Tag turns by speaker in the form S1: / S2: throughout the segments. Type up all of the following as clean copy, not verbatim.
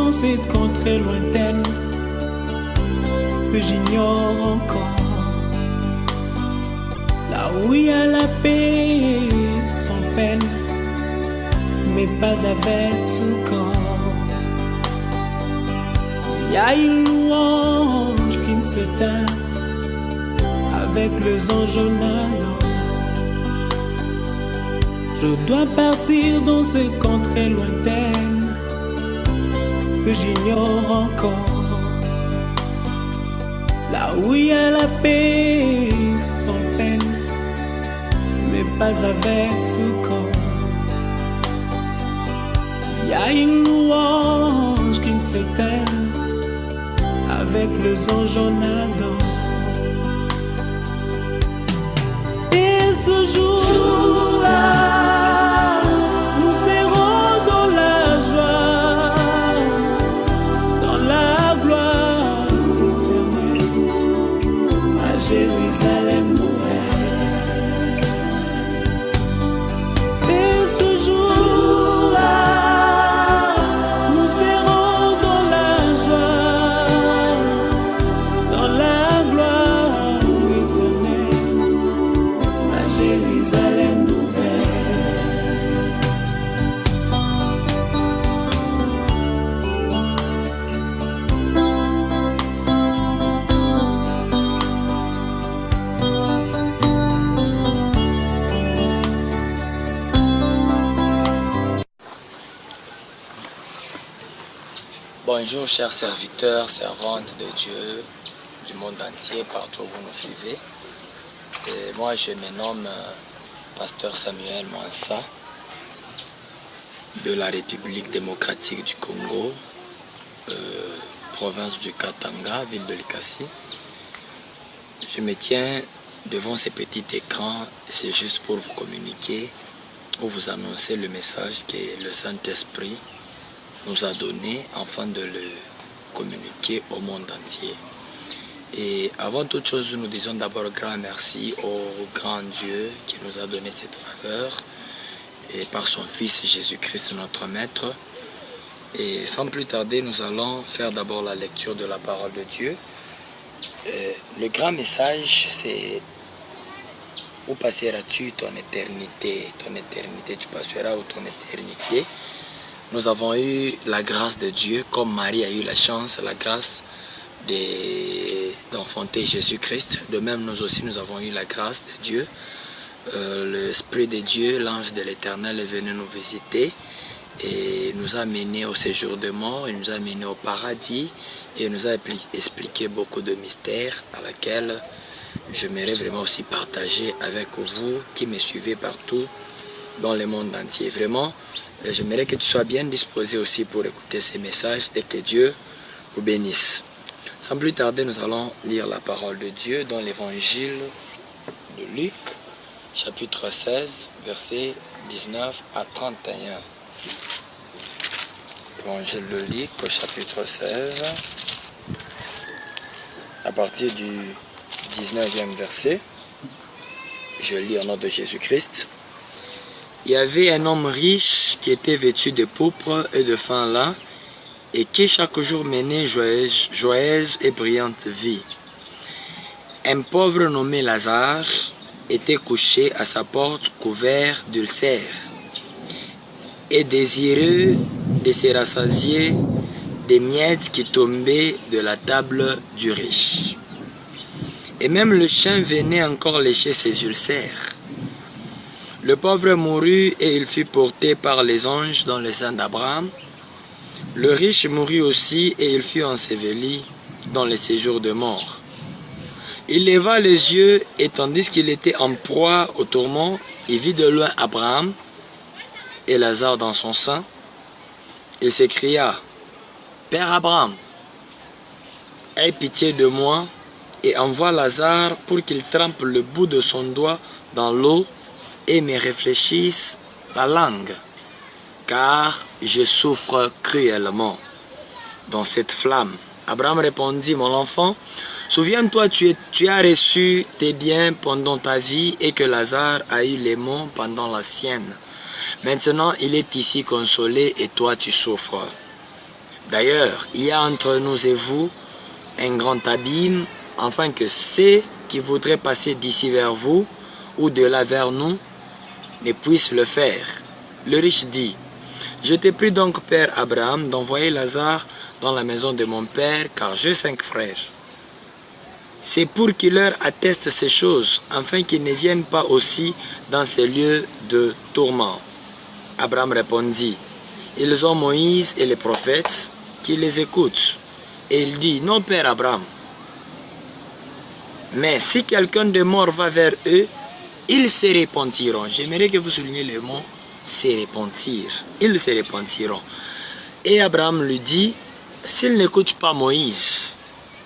S1: dans cette contrée lointaine que j'ignore encore, là où il y a la paix sans peine, mais pas avec tout corps. Il y a une louange qui ne s'éteint avec les anges en adore. Je dois partir dans cette contrée lointaine que j'ignore encore, là où il y a la paix sans peine, mais pas avec tout corps. Il y a une louange qui ne s'éteint avec les anges en adore. Et ce jour-là, nous serons dans la joie, dans la gloire éternelle, à Jérusalem nouvelle. Et ce jour-là, nous serons dans la joie, dans la gloire éternelle, à Jérusalem nouvelle.
S2: Bonjour chers serviteurs, servantes de Dieu du monde entier, partout où vous nous suivez. Et moi je me nomme Pasteur Samuel Mwansa de la République démocratique du Congo, province du Katanga, ville de Likasi. Je me tiens devant ces petits écrans, c'est juste pour vous communiquer ou vous annoncer le message que le Saint-Esprit nous a donné afin de le communiquer au monde entier. Et avant toute chose, nous disons d'abord grand merci au grand Dieu qui nous a donné cette faveur et par son Fils Jésus-Christ notre Maître. Et sans plus tarder, nous allons faire d'abord la lecture de la parole de Dieu. Le grand message, c'est: où passeras-tu ton éternité? Ton éternité, tu passeras où ton éternité? Nous avons eu la grâce de Dieu, comme Marie a eu la chance, la grâce d'enfanter Jésus-Christ. De même, nous aussi, nous avons eu la grâce de Dieu. L'Esprit de Dieu, l'ange de l'Éternel est venu nous visiter et nous a menés au séjour de mort, il nous a menés au paradis et nous a expliqué beaucoup de mystères à laquelle j'aimerais vraiment aussi partager avec vous qui me suivez partout dans le monde entier. Vraiment, j'aimerais que tu sois bien disposé aussi pour écouter ces messages et que Dieu vous bénisse. Sans plus tarder, nous allons lire la parole de Dieu dans l'évangile de Luc, chapitre 16, versets 19 à 31. Évangile de Luc, chapitre 16, à partir du 19e verset. Je lis au nom de Jésus-Christ. Il y avait un homme riche qui était vêtu de pourpre et de fin lin et qui chaque jour menait joyeuse et brillante vie. Un pauvre nommé Lazare était couché à sa porte couvert d'ulcères et désireux de se rassasier des miettes qui tombaient de la table du riche. Et même le chien venait encore lécher ses ulcères. Le pauvre mourut et il fut porté par les anges dans le sein d'Abraham. Le riche mourut aussi et il fut enseveli dans le séjour de mort. Il leva les yeux et tandis qu'il était en proie au tourment, il vit de loin Abraham et Lazare dans son sein. Il s'écria: Père Abraham, aie pitié de moi et envoie Lazare pour qu'il trempe le bout de son doigt dans l'eau et me réfléchisse la langue, car je souffre cruellement dans cette flamme. Abraham répondit: Mon enfant, souviens-toi, tu as reçu tes biens pendant ta vie et que Lazare a eu les maux pendant la sienne. Maintenant, il est ici consolé et toi tu souffres. D'ailleurs, il y a entre nous et vous un grand abîme, afin que ceux qui voudraient passer d'ici vers vous ou de là vers nous ne puissent le faire. Le riche dit, je te prie donc, Père Abraham, d'envoyer Lazare dans la maison de mon père, car j'ai 5 frères. C'est pour qu'il leur atteste ces choses, afin qu'ils ne viennent pas aussi dans ces lieux de tourment. Abraham répondit, ils ont Moïse et les prophètes qui les écoutent. Et il dit, non, Père Abraham, mais si quelqu'un de mort va vers eux, ils se repentiront. J'aimerais que vous souligniez le mot se repentir. Ils se repentiront. Et Abraham lui dit, s'ils n'écoutent pas Moïse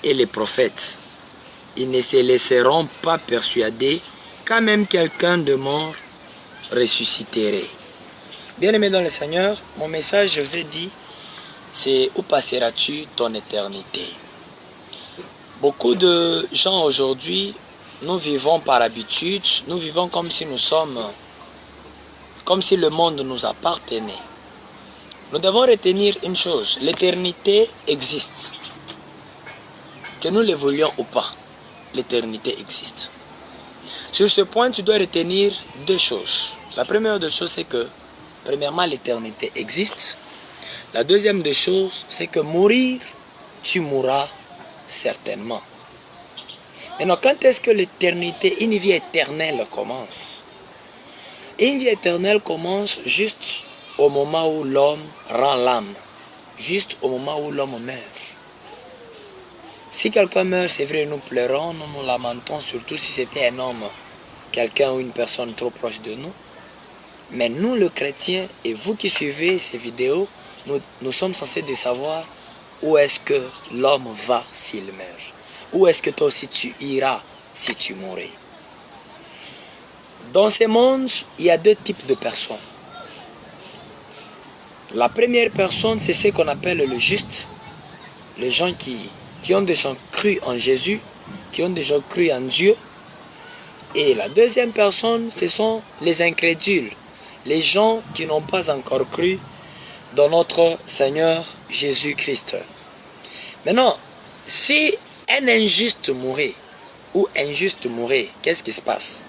S2: et les prophètes, ils ne se laisseront pas persuader quand même quelqu'un de mort ressusciterait. Bien-aimé dans le Seigneur, mon message, je vous ai dit, c'est où passeras-tu ton éternité? Beaucoup de gens aujourd'hui, nous vivons par habitude, nous vivons comme si nous sommes, comme si le monde nous appartenait. Nous devons retenir une chose, l'éternité existe. Que nous le voulions ou pas, l'éternité existe. Sur ce point, tu dois retenir 2 choses. La première des choses, c'est que, premièrement, l'éternité existe. La deuxième des choses, c'est que mourir, tu mourras certainement. Maintenant, quand est-ce que l'éternité, une vie éternelle commence? Une vie éternelle commence juste au moment où l'homme rend l'âme. Juste au moment où l'homme meurt. Si quelqu'un meurt, c'est vrai, nous pleurons, nous nous lamentons, surtout si c'était un homme, quelqu'un ou une personne trop proche de nous. Mais nous, le chrétien, et vous qui suivez ces vidéos, nous sommes censés de savoir où est-ce que l'homme va s'il meurt. Où est-ce que toi aussi tu iras si tu mourais. Dans ce monde, il y a 2 types de personnes. La première personne, c'est ce qu'on appelle le juste. Les gens qui ont déjà cru en Jésus, qui ont déjà cru en Dieu. Et la deuxième personne, ce sont les incrédules. Les gens qui n'ont pas encore cru dans notre Seigneur Jésus-Christ. Maintenant, si un injuste mourait, ou injuste mourait, qu'est-ce qui se passe?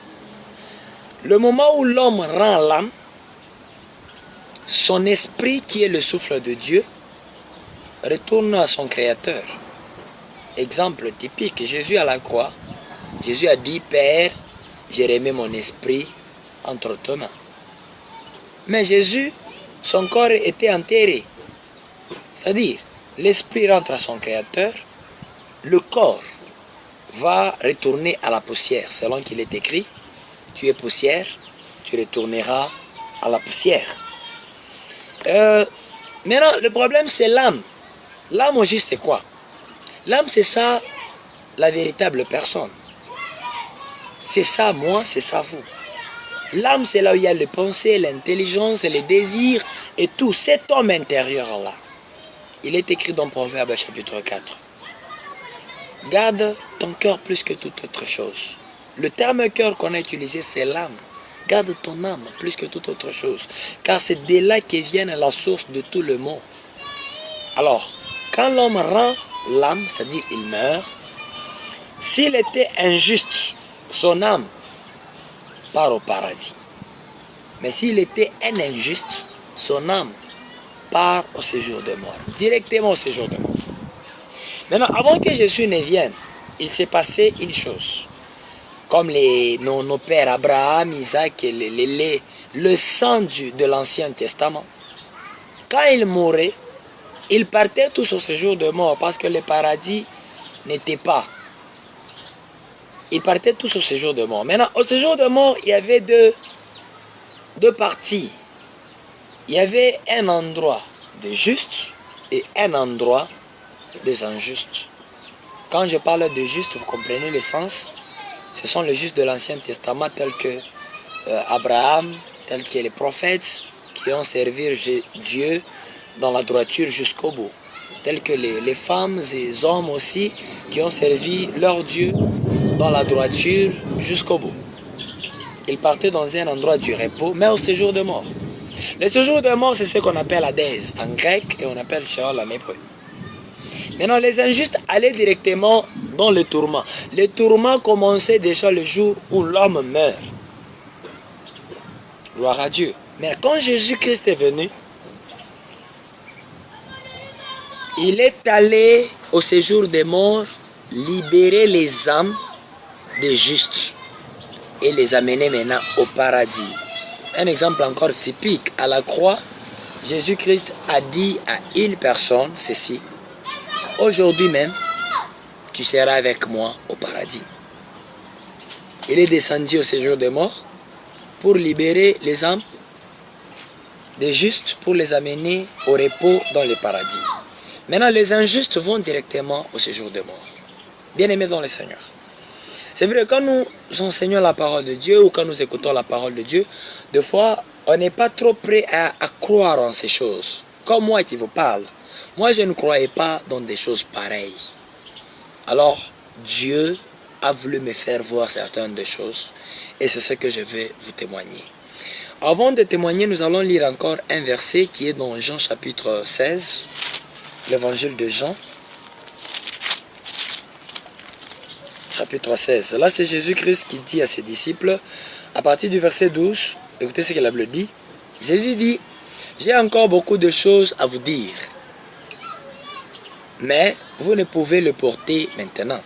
S2: Le moment où l'homme rend l'âme, son esprit qui est le souffle de Dieu, retourne à son Créateur. Exemple typique, Jésus à la croix, Jésus a dit, Père, j'ai remis mon esprit entre tes mains. Mais Jésus, son corps était enterré. C'est-à-dire, l'esprit rentre à son Créateur, le corps va retourner à la poussière, selon qu'il est écrit, tu es poussière, tu retourneras à la poussière. Maintenant, le problème c'est l'âme. L'âme au juste c'est quoi? L'âme c'est ça, la véritable personne. C'est ça moi, c'est ça vous. L'âme c'est là où il y a les pensées, l'intelligence, les désirs et tout. Cet homme intérieur là, il est écrit dans Proverbe chapitre 4. Garde ton cœur plus que toute autre chose. Le terme cœur qu'on a utilisé c'est l'âme. Garde ton âme plus que toute autre chose. Car c'est de là que vient la source de tout le mot. Alors, quand l'homme rend l'âme, c'est-à-dire il meurt, s'il était injuste, son âme part au paradis. Mais s'il était un injuste, son âme part au séjour de mort. Directement au séjour de mort. Maintenant, avant que Jésus ne vienne, il s'est passé une chose. Comme nos pères Abraham, Isaac et le sang de l'Ancien Testament. Quand ils mouraient, ils partaient tous au séjour de mort parce que le paradis n'était pas. Ils partaient tous au séjour de mort. Maintenant, au séjour de mort, il y avait deux parties. Il y avait un endroit des justes et un endroit des injustes. Quand je parle de justes, vous comprenez le sens. Ce sont les justes de l'Ancien Testament tels que Abraham, tels que les prophètes qui ont servi Dieu dans la droiture jusqu'au bout. Tels que les femmes et les hommes aussi qui ont servi leur Dieu dans la droiture jusqu'au bout. Ils partaient dans un endroit du repos, mais au séjour de mort. Le séjour de mort, c'est ce qu'on appelle Hadès en grec et on appelle Sheol en hébreu. Maintenant, les injustes allaient directement dans le tourment. Le tourment commençait déjà le jour où l'homme meurt. Gloire à Dieu. Mais quand Jésus-Christ est venu, il est allé au séjour des morts libérer les âmes des justes et les amener maintenant au paradis. Un exemple encore typique, à la croix, Jésus-Christ a dit à une personne ceci: aujourd'hui même, tu seras avec moi au paradis. Il est descendu au séjour des morts pour libérer les âmes des justes, pour les amener au repos dans le paradis. Maintenant, les injustes vont directement au séjour des morts. Bien-aimés dans le Seigneur. C'est vrai, quand nous enseignons la parole de Dieu ou quand nous écoutons la parole de Dieu, des fois, on n'est pas trop prêt à croire en ces choses. Comme moi qui vous parle. Moi, je ne croyais pas dans des choses pareilles. Alors, Dieu a voulu me faire voir certaines des choses. Et c'est ce que je vais vous témoigner. Avant de témoigner, nous allons lire encore un verset qui est dans Jean chapitre 16. L'évangile de Jean. Chapitre 16. Là, c'est Jésus-Christ qui dit à ses disciples, à partir du verset 12, écoutez ce que la Bible dit. Jésus dit, j'ai encore beaucoup de choses à vous dire, mais vous ne pouvez le porter maintenant.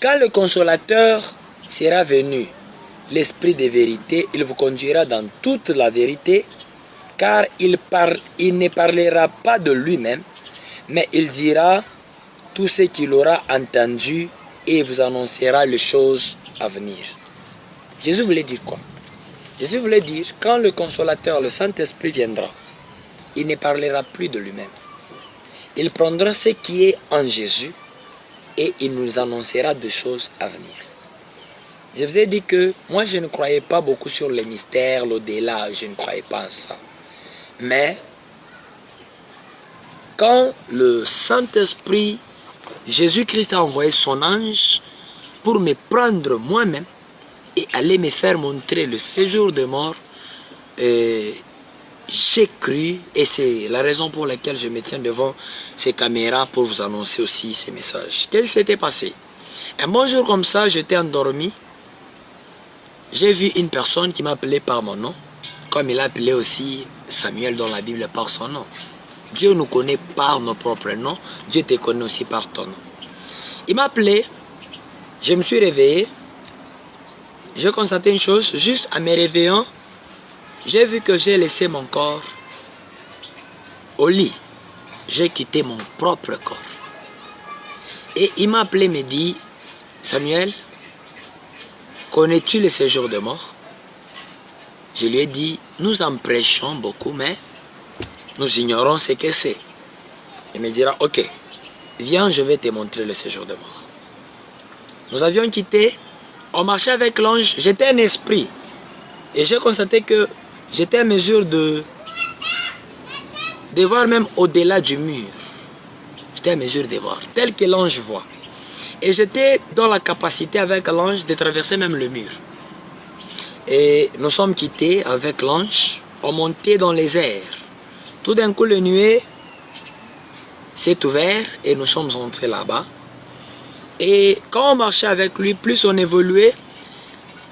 S2: Quand le consolateur sera venu, l'Esprit de vérité, il vous conduira dans toute la vérité, car il ne parlera pas de lui-même, mais il dira tout ce qu'il aura entendu et vous annoncera les choses à venir. Jésus voulait dire quoi? Jésus voulait dire, quand le consolateur, le Saint-Esprit viendra, il ne parlera plus de lui-même. Il prendra ce qui est en Jésus et il nous annoncera des choses à venir. Je vous ai dit que moi je ne croyais pas beaucoup sur les mystères, l'au-delà, je ne croyais pas en ça. Mais quand le Saint-Esprit, Jésus-Christ a envoyé son ange pour me prendre moi-même et aller me faire montrer le séjour de mort, j'ai cru, et c'est la raison pour laquelle je me tiens devant ces caméras pour vous annoncer aussi ces messages. Qu'est-ce qui s'était passé? Un bon jour comme ça, j'étais endormi. J'ai vu une personne qui m'appelait par mon nom, comme il appelait aussi Samuel dans la Bible par son nom. Dieu nous connaît par nos propres noms, Dieu te connaît aussi par ton nom. Il m'a appelé, je me suis réveillé, j'ai constaté une chose, juste en me réveillant, j'ai vu que j'ai laissé mon corps au lit. J'ai quitté mon propre corps. Et il m'a appelé, me dit, Samuel, connais-tu le séjour de mort? Je lui ai dit, nous en prêchons beaucoup, mais nous ignorons ce que c'est. Il me dira, ok, viens, je vais te montrer le séjour de mort. Nous avions quitté, on marchait avec l'ange, j'étais un esprit. Et j'ai constaté que j'étais à mesure de voir même au-delà du mur. J'étais à mesure de voir, tel que l'ange voit. Et j'étais dans la capacité avec l'ange de traverser même le mur. Et nous sommes quittés avec l'ange, on montait dans les airs. Tout d'un coup, le nuée s'est ouvert et nous sommes entrés là-bas. Et quand on marchait avec lui, plus on évoluait,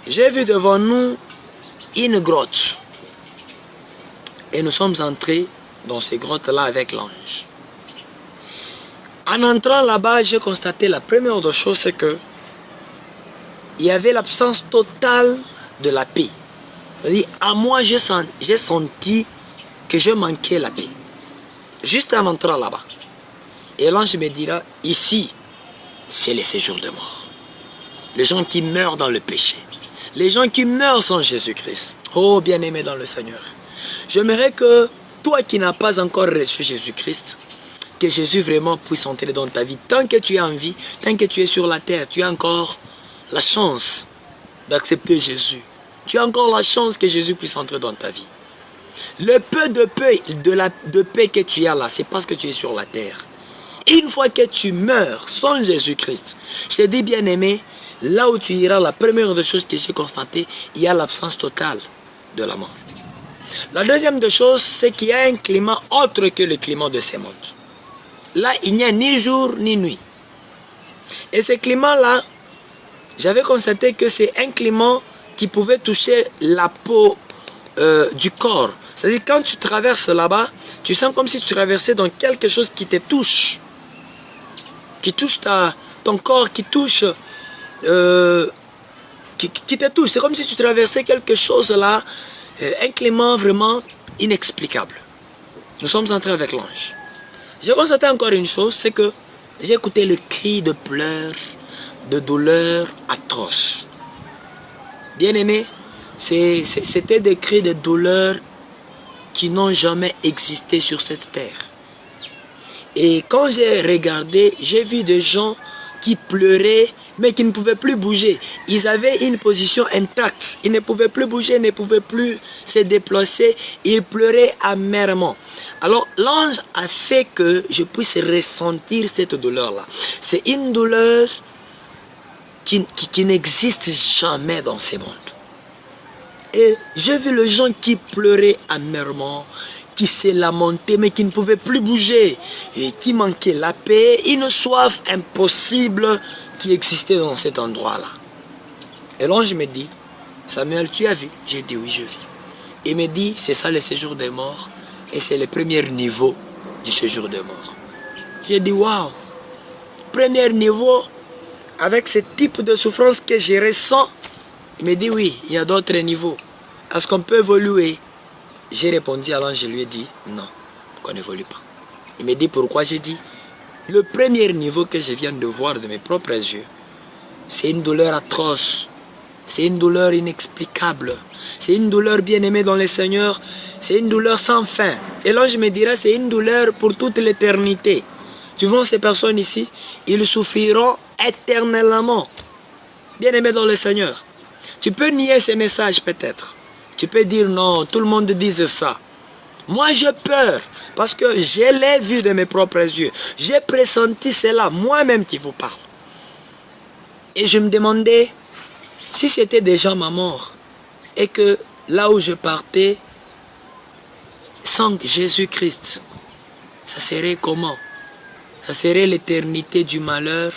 S2: j'ai vu devant nous une grotte. Et nous sommes entrés dans ces grottes-là avec l'ange. En entrant là-bas, j'ai constaté la première des choses, c'est que il y avait l'absence totale de la paix. C'est-à-dire, à moi, j'ai senti que je manquais la paix. Juste en entrant là-bas. Et l'ange me dira, ici, c'est le séjour de mort. Les gens qui meurent dans le péché. Les gens qui meurent sans Jésus-Christ. Oh, bien-aimé dans le Seigneur. J'aimerais que toi qui n'as pas encore reçu Jésus-Christ, que Jésus vraiment puisse entrer dans ta vie. Tant que tu es en vie, tant que tu es sur la terre, tu as encore la chance d'accepter Jésus. Tu as encore la chance que Jésus puisse entrer dans ta vie. Le peu de paix que tu as là, c'est parce que tu es sur la terre. Une fois que tu meurs sans Jésus-Christ, je te dis bien aimé, là où tu iras, la première des choses que j'ai constatée, il y a l'absence totale de la mort. La deuxième des choses, c'est qu'il y a un climat autre que le climat de ce monde. là, il n'y a ni jour ni nuit. Et ce climat-là, j'avais constaté que c'est un climat qui pouvait toucher la peau du corps. C'est-à-dire quand tu traverses là-bas, tu sens comme si tu traversais dans quelque chose qui te touche. Qui touche ton corps, qui touche... qui te touche. C'est comme si tu traversais quelque chose là, un climat vraiment inexplicable. Nous sommes entrés avec l'ange. J'ai constaté encore une chose, c'est que j'ai écouté le cri de pleurs, de douleur atroce. Bien aimé, c'était des cris de douleur qui n'ont jamais existé sur cette terre. Et quand j'ai regardé, j'ai vu des gens qui pleuraient, mais qui ne pouvaient plus bouger. Ils avaient une position intacte. Ils ne pouvaient plus bouger, ne pouvaient plus se déplacer. Ils pleuraient amèrement. Alors l'ange a fait que je puisse ressentir cette douleur-là. C'est une douleur qui n'existe jamais dans ce monde. Et j'ai vu les gens qui pleuraient amèrement, qui se lamentaient, mais qui ne pouvaient plus bouger, et qui manquaient la paix, une soif impossible qui existait dans cet endroit-là. Et l'ange me dit, Samuel, tu as vu? J'ai dit, oui, je vis. Il me dit, c'est ça le séjour des morts, et c'est le premier niveau du séjour des morts. J'ai dit, waouh! Premier niveau, avec ce type de souffrance que je ressens. Il me dit, oui, il y a d'autres niveaux. Est-ce qu'on peut évoluer? J'ai répondu à l'ange, je lui ai dit, non, qu'on n'évolue pas. Il me dit, pourquoi? J'ai dit, le premier niveau que je viens de voir de mes propres yeux, c'est une douleur atroce. C'est une douleur inexplicable. C'est une douleur bien-aimée dans le Seigneur. C'est une douleur sans fin. Et l'ange me dira, c'est une douleur pour toute l'éternité. Tu vois ces personnes ici, ils souffriront éternellement. Bien-aimés dans le Seigneur. Tu peux nier ces messages peut-être. Tu peux dire non, tout le monde dit ça. Moi j'ai peur parce que je l'ai vu de mes propres yeux. J'ai pressenti cela, moi-même qui vous parle. Et je me demandais si c'était déjà ma mort et que là où je partais, sans Jésus-Christ, ça serait comment? Ça serait l'éternité du malheur,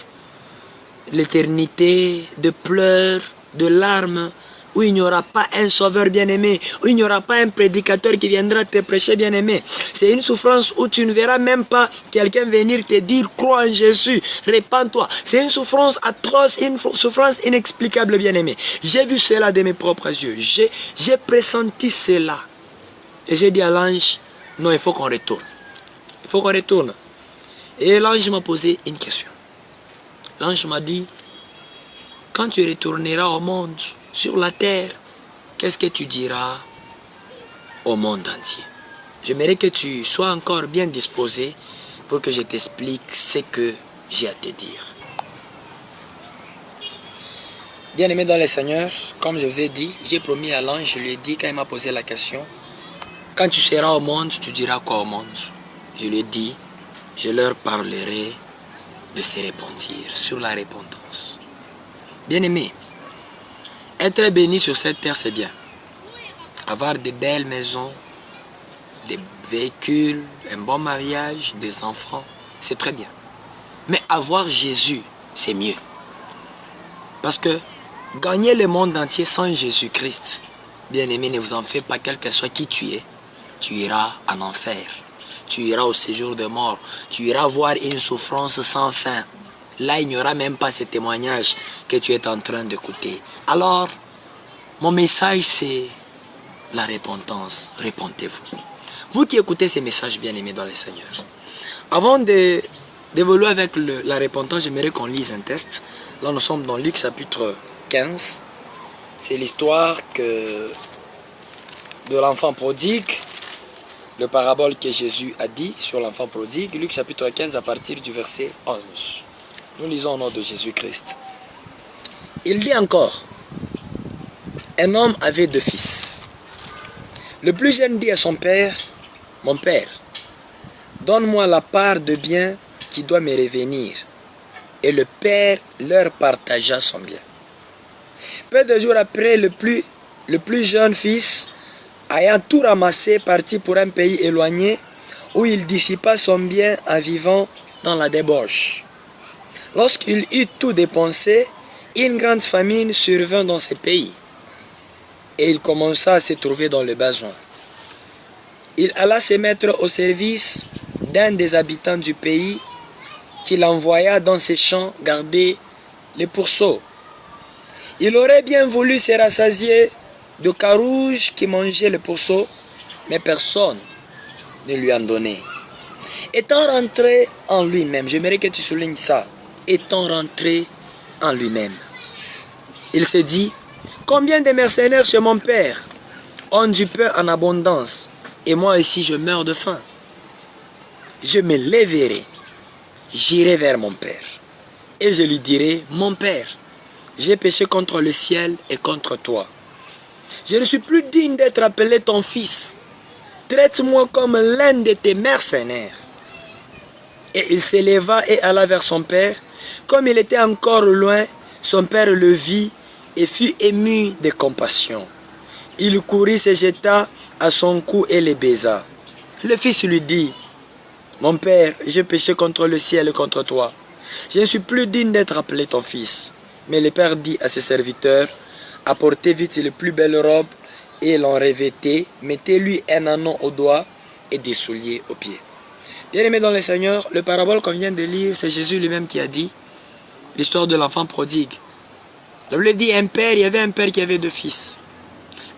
S2: l'éternité de pleurs, de larmes, où il n'y aura pas un sauveur bien-aimé, où il n'y aura pas un prédicateur qui viendra te prêcher bien-aimé. C'est une souffrance où tu ne verras même pas quelqu'un venir te dire « Crois en Jésus, répands-toi ». C'est une souffrance atroce, une souffrance inexplicable bien-aimé. J'ai vu cela de mes propres yeux, j'ai pressenti cela. Et j'ai dit à l'ange « Non, il faut qu'on retourne. Il faut qu'on retourne ». Et l'ange m'a posé une question. L'ange m'a dit « Quand tu retourneras au monde, sur la terre, qu'est-ce que tu diras au monde entier? J'aimerais que tu sois encore bien disposé pour que je t'explique ce que j'ai à te dire. » Bien-aimé dans le Seigneur, comme je vous ai dit, j'ai promis à l'ange, je lui ai dit quand il m'a posé la question, « Quand tu seras au monde, tu diras quoi au monde ?» Je lui ai dit, je leur parlerai de se repentir, sur la repentance. Bien-aimé, être béni sur cette terre, c'est bien. Avoir de belles maisons, des véhicules, un bon mariage, des enfants, c'est très bien. Mais avoir Jésus, c'est mieux. Parce que gagner le monde entier sans Jésus-Christ, bien-aimé, ne vous en faites pas, quel que soit qui tu es, tu iras en enfer. Tu iras au séjour de mort. Tu iras voir une souffrance sans fin. Là, il n'y aura même pas ce témoignage que tu es en train d'écouter. Alors, mon message, c'est la repentance. Repentez-vous. Vous qui écoutez ces messages bien-aimés dans le Seigneur, avant d'évoluer avec la repentance, j'aimerais qu'on lise un texte. Là, nous sommes dans Luc chapitre 15. C'est l'histoire de l'enfant prodigue. Le parabole que Jésus a dit sur l'enfant prodigue, Luc chapitre 15 à partir du verset 11. Nous lisons au nom de Jésus-Christ. Il dit encore, un homme avait 2 fils. Le plus jeune dit à son père, mon père, donne-moi la part de bien qui doit me revenir. Et le père leur partagea son bien. Peu de jours après, le plus jeune fils, ayant tout ramassé, partit pour un pays éloigné où il dissipa son bien en vivant dans la débauche. Lorsqu'il eut tout dépensé, une grande famine survint dans ce pays, et il commença à se trouver dans le besoin. Il alla se mettre au service d'un des habitants du pays, qu'il envoya dans ses champs garder les pourceaux. Il aurait bien voulu se rassasier de carouges qui mangeaient les pourceaux, mais personne ne lui en donnait. Étant rentré en lui-même, j'aimerais que tu soulignes ça, étant rentré en lui-même, il se dit, combien de mercenaires chez mon père ont du pain en abondance, et moi ici je meurs de faim. Je me lèverai, j'irai vers mon père, et je lui dirai, mon père, j'ai péché contre le ciel et contre toi. Je ne suis plus digne d'être appelé ton fils. Traite-moi comme l'un de tes mercenaires. Et il s'éleva et alla vers son père. Comme il était encore loin, son père le vit et fut ému de compassion. Il courut, se jeta à son cou et le baisa. Le fils lui dit, mon père, j'ai péché contre le ciel et contre toi. Je ne suis plus digne d'être appelé ton fils. Mais le père dit à ses serviteurs, apportez vite les plus belles robes et l'en revêtez, mettez-lui un anneau au doigt et des souliers aux pieds. Bien-aimés dans le Seigneur, le parabole qu'on vient de lire, c'est Jésus lui-même qui a dit l'histoire de l'enfant prodigue. La Bible dit il y avait un père qui avait 2 fils.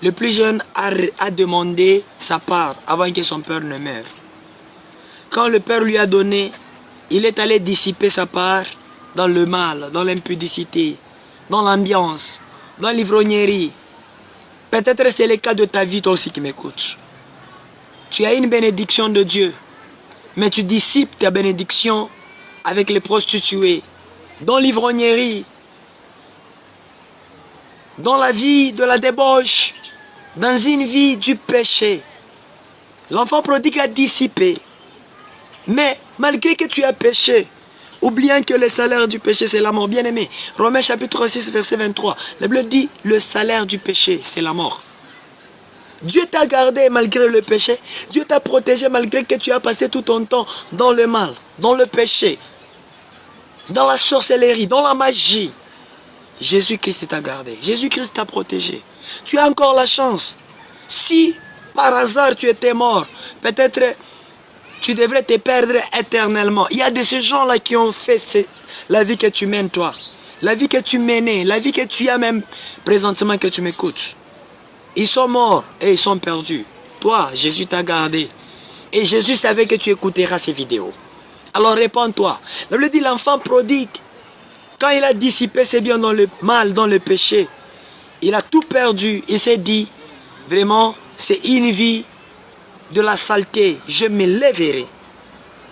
S2: Le plus jeune a demandé sa part avant que son père ne meure. Quand le père lui a donné, il est allé dissiper sa part dans le mal, dans l'impudicité, dans l'ambiance, dans l'ivrognerie. Peut-être c'est le cas de ta vie, toi aussi qui m'écoutes. Tu as une bénédiction de Dieu, mais tu dissipes ta bénédiction avec les prostituées, dans l'ivrognerie, dans la vie de la débauche, dans une vie du péché. L'enfant prodigue a dissipé. Mais malgré que tu as péché, oubliant que le salaire du péché c'est la mort. Bien aimé, Romains chapitre 6 verset 23, la Bible dit le salaire du péché c'est la mort. Dieu t'a gardé malgré le péché. Dieu t'a protégé malgré que tu as passé tout ton temps dans le mal, dans le péché, dans la sorcellerie, dans la magie. Jésus-Christ t'a gardé. Jésus-Christ t'a protégé. Tu as encore la chance. Si par hasard tu étais mort, peut-être tu devrais te perdre éternellement. Il y a de ces gens-là qui ont fait la vie que tu mènes toi. La vie que tu menais, la vie que tu as même présentement que tu m'écoutes. Ils sont morts et ils sont perdus. Toi, Jésus t'a gardé. Et Jésus savait que tu écouteras ces vidéos. Alors répands-toi. La Bible dit l'enfant prodigue, quand il a dissipé ses biens dans le mal, dans le péché, il a tout perdu. Il s'est dit, vraiment, c'est une vie de la saleté. Je me lèverai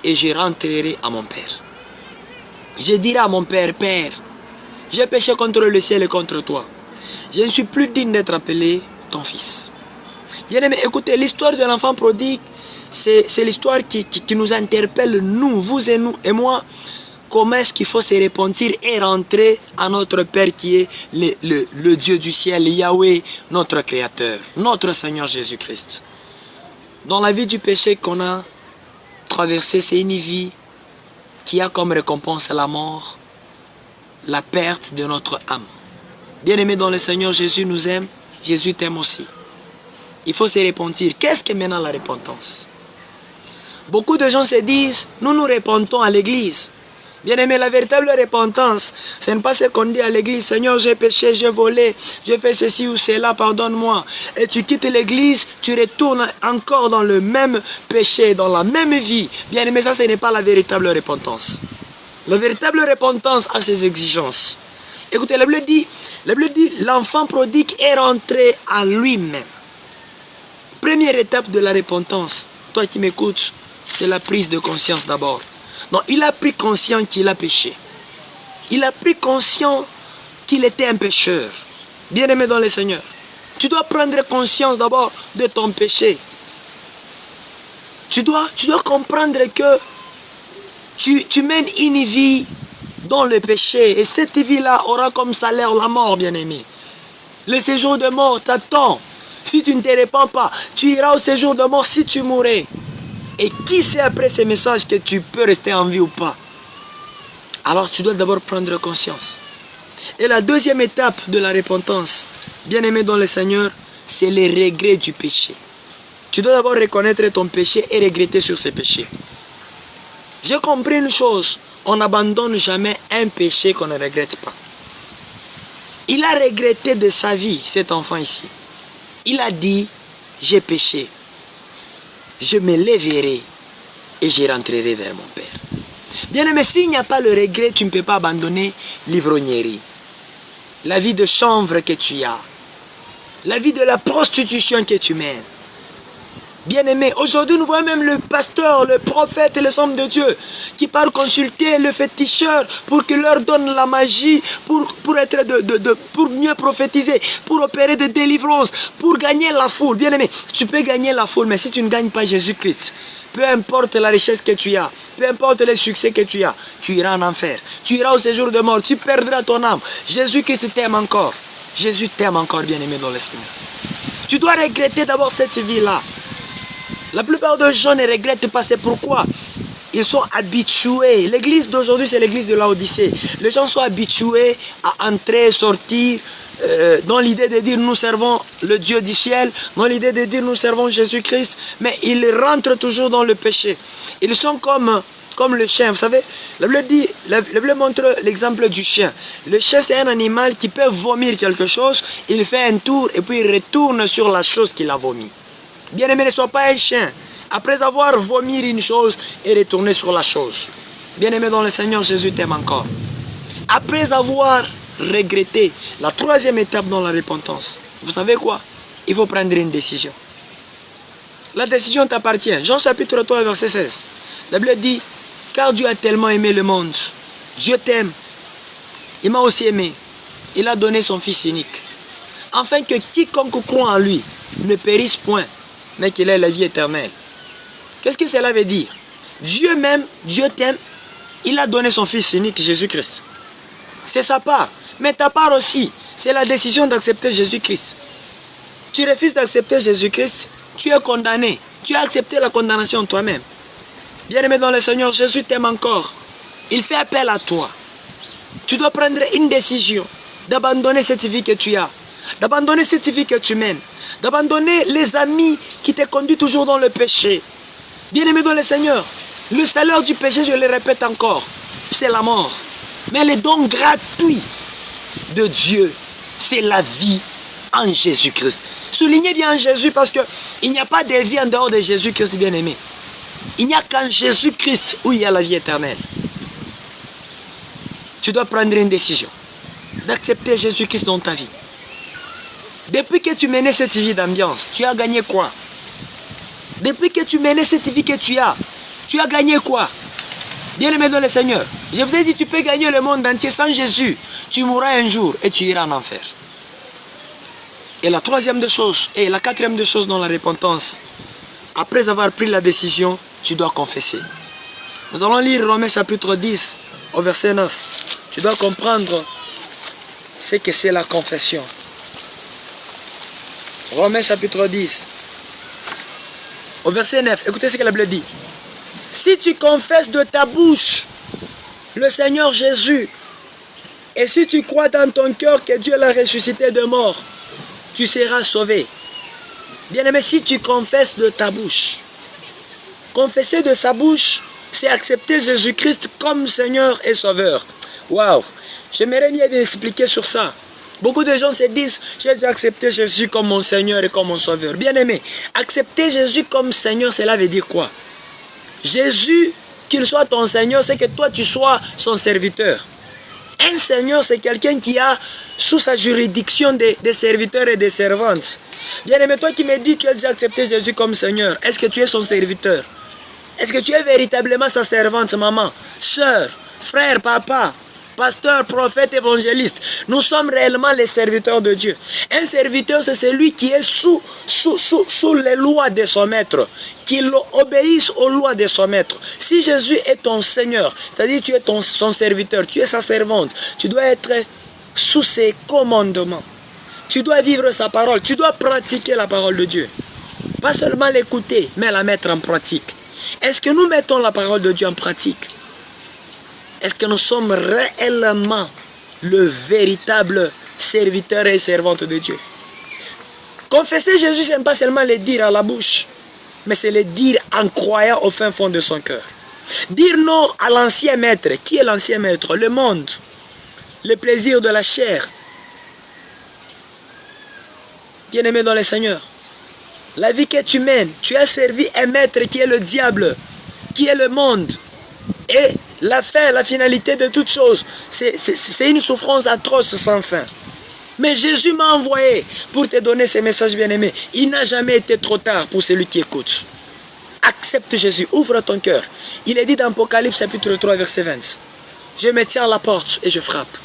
S2: et je rentrerai à mon Père. Je dirai à mon Père, Père, j'ai péché contre le ciel et contre toi. Je ne suis plus digne d'être appelé ton fils. Bien-aimé, écoutez, l'histoire de l'enfant prodigue, c'est l'histoire qui nous interpelle, nous, vous et nous et moi. Comment est-ce qu'il faut se repentir et rentrer à notre Père qui est le Dieu du ciel, Yahweh, notre Créateur, notre Seigneur Jésus-Christ. Dans la vie du péché qu'on a traversé, c'est une vie qui a comme récompense la mort, la perte de notre âme. Bien-aimé dans le Seigneur, Jésus nous aime, Jésus t'aime aussi. Il faut se repentir. Qu'est-ce que maintenant la repentance? Beaucoup de gens se disent, nous nous repentons à l'église. Bien-aimé, la véritable repentance, ce n'est pas ce qu'on dit à l'église, Seigneur, j'ai péché, j'ai volé, j'ai fait ceci ou cela, pardonne-moi. Et tu quittes l'église, tu retournes encore dans le même péché, dans la même vie. Bien-aimé, ça, ce n'est pas la véritable repentance. La véritable repentance a ses exigences. Écoutez, la Bible dit, l'enfant prodigue est rentré à lui-même. Première étape de la repentance, toi qui m'écoutes, c'est la prise de conscience d'abord. Non, il a pris conscience qu'il a péché. Il a pris conscience qu'il était un pécheur. Bien-aimé dans le Seigneur, tu dois prendre conscience d'abord de ton péché. Tu dois comprendre que tu mènes une vie dans le péché. Et cette vie-là aura comme salaire la mort, bien-aimé. Le séjour de mort t'attend. Si tu ne te répands pas, tu iras au séjour de mort si tu mourrais. Et qui sait après ces messages que tu peux rester en vie ou pas? alors tu dois d'abord prendre conscience. Et la deuxième étape de la repentance, bien-aimé dans le Seigneur, c'est le regret du péché. Tu dois d'abord reconnaître ton péché et regretter sur ces péchés. J'ai compris une chose, on n'abandonne jamais un péché qu'on ne regrette pas. Il a regretté de sa vie, cet enfant ici. Il a dit, j'ai péché, je me lèverai et je rentrerai vers mon Père. Bien-aimé, s'il n'y a pas le regret, tu ne peux pas abandonner l'ivrognerie, la vie de chanvre que tu as, la vie de la prostitution que tu mènes. Bien-aimé, aujourd'hui nous voyons même le pasteur, le prophète et les hommes de Dieu qui partent consulter le féticheur pour qu'il leur donne la magie, pour mieux prophétiser, pour opérer des délivrances, pour gagner la foule. Bien-aimé, tu peux gagner la foule, mais si tu ne gagnes pas Jésus-Christ, peu importe la richesse que tu as, peu importe les succès que tu as, tu iras en enfer. Tu iras au séjour de mort, tu perdras ton âme. Jésus-Christ t'aime encore. Jésus t'aime encore, bien-aimé dans le Seigneur. Tu dois regretter d'abord cette vie-là. La plupart des gens ne regrettent pas, c'est pourquoi ils sont habitués. L'église d'aujourd'hui, c'est l'église de Laodicée. Les gens sont habitués à entrer, sortir, dans l'idée de dire nous servons le Dieu du ciel, dans l'idée de dire nous servons Jésus-Christ, mais ils rentrent toujours dans le péché. Ils sont comme le chien, vous savez, la Bible montre l'exemple du chien. Le chien, c'est un animal qui peut vomir quelque chose, il fait un tour et puis il retourne sur la chose qu'il a vomi. Bien-aimé, ne sois pas un chien. Après avoir vomi une chose et retourné sur la chose. Bien-aimé dans le Seigneur, Jésus t'aime encore. Après avoir regretté, la troisième étape dans la repentance, vous savez quoi? Il faut prendre une décision. La décision t'appartient. Jean chapitre 3, verset 16. La Bible dit, car Dieu a tellement aimé le monde. Dieu t'aime. Il m'a aussi aimé. Il a donné son Fils unique. Afin que quiconque croit en lui ne périsse point, mais qu'il ait la vie éternelle. Qu'est-ce que cela veut dire? Dieu m'aime, Dieu t'aime, il a donné son Fils unique, Jésus-Christ. C'est sa part. Mais ta part aussi, c'est la décision d'accepter Jésus-Christ. Tu refuses d'accepter Jésus-Christ, tu es condamné. Tu as accepté la condamnation toi-même. Bien-aimé dans le Seigneur, Jésus t'aime encore. Il fait appel à toi. Tu dois prendre une décision d'abandonner cette vie que tu as, d'abandonner cette vie que tu mènes, d'abandonner les amis qui te conduisent toujours dans le péché. Bien-aimé dans le Seigneur, le salaire du péché, je le répète encore, c'est la mort. Mais le don gratuit de Dieu, c'est la vie en Jésus-Christ. Soulignez bien en Jésus parce qu'il n'y a pas de vie en dehors de Jésus-Christ, bien-aimé. Il n'y a qu'en Jésus-Christ où il y a la vie éternelle. Tu dois prendre une décision d'accepter Jésus-Christ dans ta vie. Depuis que tu menais cette vie d'ambiance, tu as gagné quoi? Depuis que tu menais cette vie que tu as gagné quoi? Bien-aimé dans le Seigneur, je vous ai dit, tu peux gagner le monde entier sans Jésus. Tu mourras un jour et tu iras en enfer. Et la troisième des choses, et la quatrième des choses dans la repentance, après avoir pris la décision, tu dois confesser. Nous allons lire Romains chapitre 10, au verset 9. Tu dois comprendre ce que c'est la confession. Romains chapitre 10, au verset 9. Écoutez ce que la Bible dit. Si tu confesses de ta bouche le Seigneur Jésus, et si tu crois dans ton cœur que Dieu l'a ressuscité de mort, tu seras sauvé. Bien-aimé, si tu confesses de ta bouche, confesser de sa bouche, c'est accepter Jésus-Christ comme Seigneur et Sauveur. Waouh! J'aimerais bien expliquer sur ça. Beaucoup de gens se disent, j'ai déjà accepté Jésus comme mon Seigneur et comme mon Sauveur. Bien-aimé, accepter Jésus comme Seigneur, cela veut dire quoi? Jésus, qu'il soit ton Seigneur, c'est que toi tu sois son serviteur. Un Seigneur, c'est quelqu'un qui a sous sa juridiction des serviteurs et des servantes. Bien-aimé, toi qui me dis, tu as déjà accepté Jésus comme Seigneur, est-ce que tu es son serviteur? Est-ce que tu es véritablement sa servante, maman, soeur, frère, papa, pasteur, prophète, évangéliste? Nous sommes réellement les serviteurs de Dieu. Un serviteur, c'est celui qui est sous les lois de son maître, qui obéisse aux lois de son maître. Si Jésus est ton Seigneur, c'est-à-dire tu es son serviteur, tu es sa servante, tu dois être sous ses commandements. Tu dois vivre sa parole, tu dois pratiquer la parole de Dieu. Pas seulement l'écouter, mais la mettre en pratique. Est-ce que nous mettons la parole de Dieu en pratique? Est-ce que nous sommes réellement le véritable serviteur et servante de Dieu? Confesser Jésus, ce n'est pas seulement le dire à la bouche, mais c'est le dire en croyant au fin fond de son cœur. Dire non à l'ancien maître. Qui est l'ancien maître? Le monde, le plaisir de la chair. Bien-aimé dans le Seigneur, la vie que tu mènes, tu as servi un maître qui est le diable, qui est le monde. Et la fin, la finalité de toutes choses, c'est une souffrance atroce sans fin. Mais Jésus m'a envoyé pour te donner ces messages, bien-aimés. Il n'a jamais été trop tard pour celui qui écoute. Accepte Jésus, ouvre ton cœur. Il est dit dans Apocalypse chapitre 3, verset 20. Je me tiens à la porte et je frappe.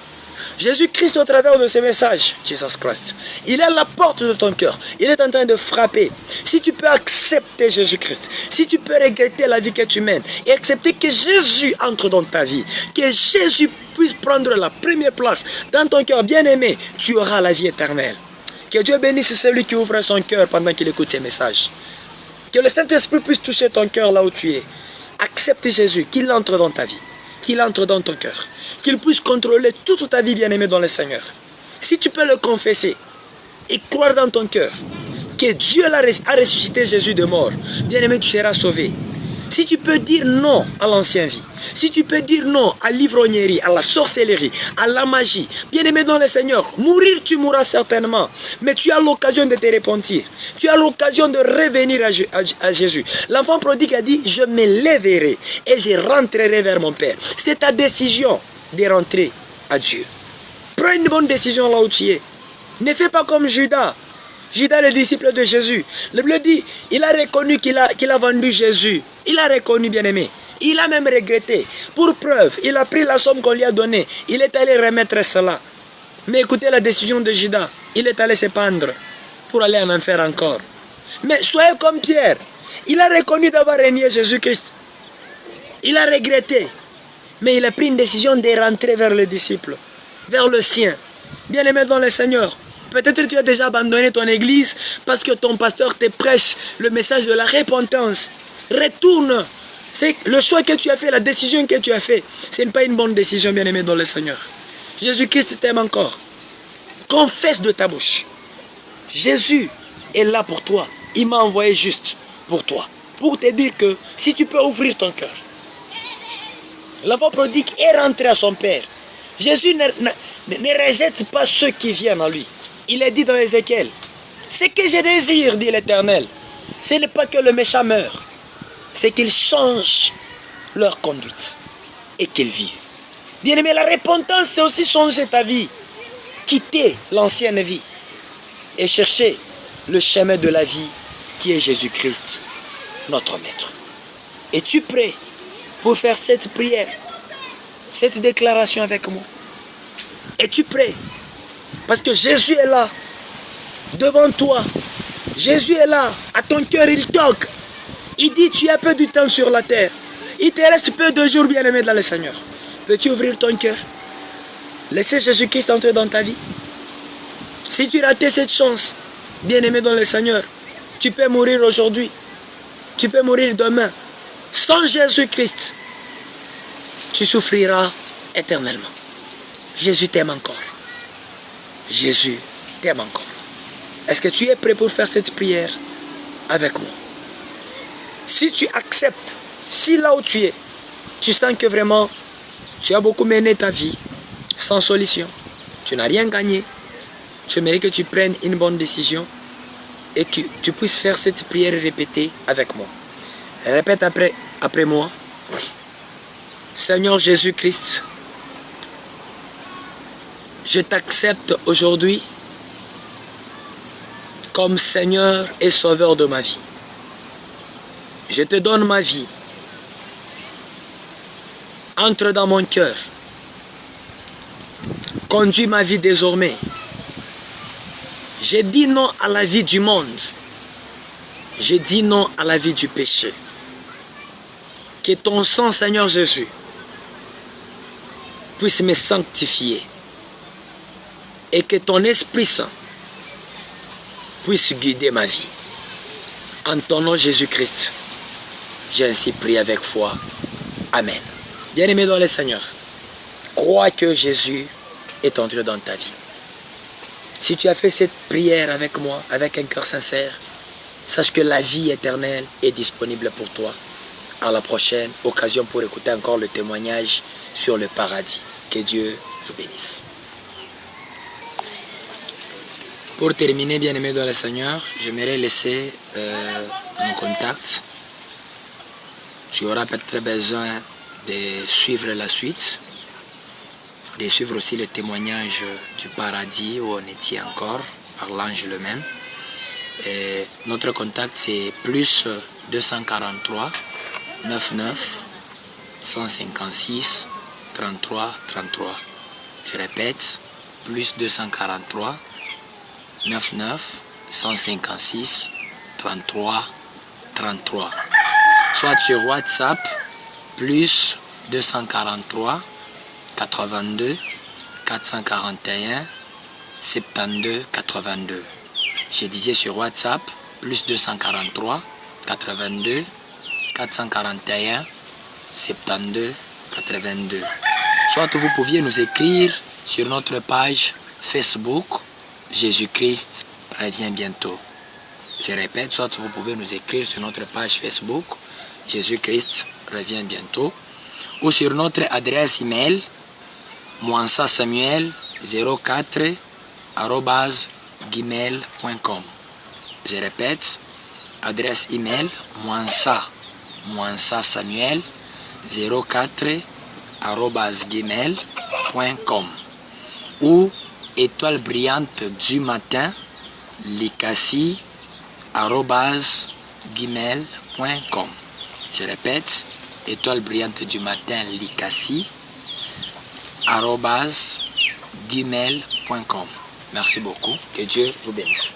S2: Jésus-Christ, au travers de ces messages, Jesus Christ, il est à la porte de ton cœur. Il est en train de frapper. Si tu peux accepter Jésus-Christ, si tu peux regretter la vie que tu mènes et accepter que Jésus entre dans ta vie, que Jésus puisse prendre la première place dans ton cœur, bien-aimé, tu auras la vie éternelle. Que Dieu bénisse celui qui ouvre son cœur pendant qu'il écoute ces messages. Que le Saint-Esprit puisse toucher ton cœur là où tu es. Accepte Jésus, qu'il entre dans ta vie, qu'il entre dans ton cœur, qu'il puisse contrôler toute ta vie, bien-aimé dans le Seigneur. Si tu peux le confesser et croire dans ton cœur que Dieu a ressuscité Jésus de mort, bien-aimé, tu seras sauvé. Si tu peux dire non à l'ancienne vie, si tu peux dire non à l'ivrognerie, à la sorcellerie, à la magie, bien-aimé dans le Seigneur, mourir tu mourras certainement, mais tu as l'occasion de te repentir, tu as l'occasion de revenir à Jésus. L'enfant prodigue a dit, je me lèverai et je rentrerai vers mon Père. C'est ta décision de rentrer à Dieu. Prends une bonne décision là où tu es. Ne fais pas comme Judas. Judas, le disciple de Jésus. Le bleu dit, il a reconnu qu'il a vendu Jésus. Il a reconnu, bien-aimé. Il a même regretté. Pour preuve, il a pris la somme qu'on lui a donnée. Il est allé remettre cela. Mais écoutez la décision de Judas. Il est allé se pendre pour aller en enfer encore. Mais soyez comme Pierre. Il a reconnu d'avoir renié Jésus-Christ. Il a regretté. Mais il a pris une décision de rentrer vers les disciples, vers le sien. Bien-aimé dans le Seigneur. Peut-être tu as déjà abandonné ton église parce que ton pasteur te prêche le message de la repentance. Retourne. C'est le choix que tu as fait, la décision que tu as fait. Ce n'est pas une bonne décision, bien-aimé dans le Seigneur. Jésus-Christ t'aime encore. Confesse de ta bouche. Jésus est là pour toi. Il m'a envoyé juste pour toi. Pour te dire que si tu peux ouvrir ton cœur. L'enfant prodigue est rentré à son Père. Jésus ne rejette pas ceux qui viennent à lui. Il est dit dans Ézéchiel, ce que je désire, dit l'Éternel, ce n'est pas que le méchant meure, c'est qu'ils changent leur conduite et qu'ils vivent. Bien-aimé, la repentance, c'est aussi changer ta vie, quitter l'ancienne vie et chercher le chemin de la vie qui est Jésus-Christ, notre Maître. Es-tu prêt pour faire cette prière, cette déclaration avec moi? Es-tu prêt? Parce que Jésus est là, devant toi. Jésus est là, à ton cœur, il toque. Il dit, tu as peu de temps sur la terre. Il te reste peu de jours, bien-aimé dans le Seigneur. Peux-tu ouvrir ton cœur? Laisser Jésus-Christ entrer dans ta vie. Si tu ratais cette chance, bien-aimé dans le Seigneur, tu peux mourir aujourd'hui. Tu peux mourir demain. Sans Jésus-Christ, tu souffriras éternellement. Jésus t'aime encore. Jésus t'aime encore. Est-ce que tu es prêt pour faire cette prière avec moi? Si tu acceptes, si là où tu es, tu sens que vraiment tu as beaucoup mené ta vie sans solution, tu n'as rien gagné, j'aimerais que tu prennes une bonne décision et que tu puisses faire cette prière répétée avec moi. Répète après moi. Seigneur Jésus-Christ, je t'accepte aujourd'hui comme Seigneur et Sauveur de ma vie. Je te donne ma vie. Entre dans mon cœur. Conduis ma vie désormais. J'ai dit non à la vie du monde. J'ai dit non à la vie du péché. Que ton sang, Seigneur Jésus, puisse me sanctifier. Et que ton Esprit Saint puisse guider ma vie. En ton nom Jésus-Christ, j'ai ainsi prié avec foi. Amen. Bien-aimé dans le Seigneur, crois que Jésus est entré dans ta vie. Si tu as fait cette prière avec moi, avec un cœur sincère, sache que la vie éternelle est disponible pour toi. À la prochaine occasion pour écouter encore le témoignage sur le paradis. Que Dieu vous bénisse. Pour terminer, bien-aimés dans le Seigneur, j'aimerais laisser mon contact. Tu auras peut-être besoin de suivre la suite, de suivre aussi le témoignage du paradis où on était encore, par l'ange lui-même. Et notre contact c'est plus 243 99 156 33 33. Je répète, plus 243 99 156 33 33. Soit sur WhatsApp, plus 243 82 441 72 82. Je disais sur WhatsApp, plus 243 82 441 72 82. Soit vous pouviez nous écrire sur notre page Facebook, Jésus-Christ revient bientôt. Je répète, soit vous pouvez nous écrire sur notre page Facebook, Jésus-Christ revient bientôt, ou sur notre adresse email, moinsa4@gmail.com. Je répète, adresse email moinsa4@gmail.com ou étoile brillante du matin likasi@gmail.com. Je répète, étoile brillante du matin likasi@gmail.com. Merci beaucoup. Que Dieu vous bénisse.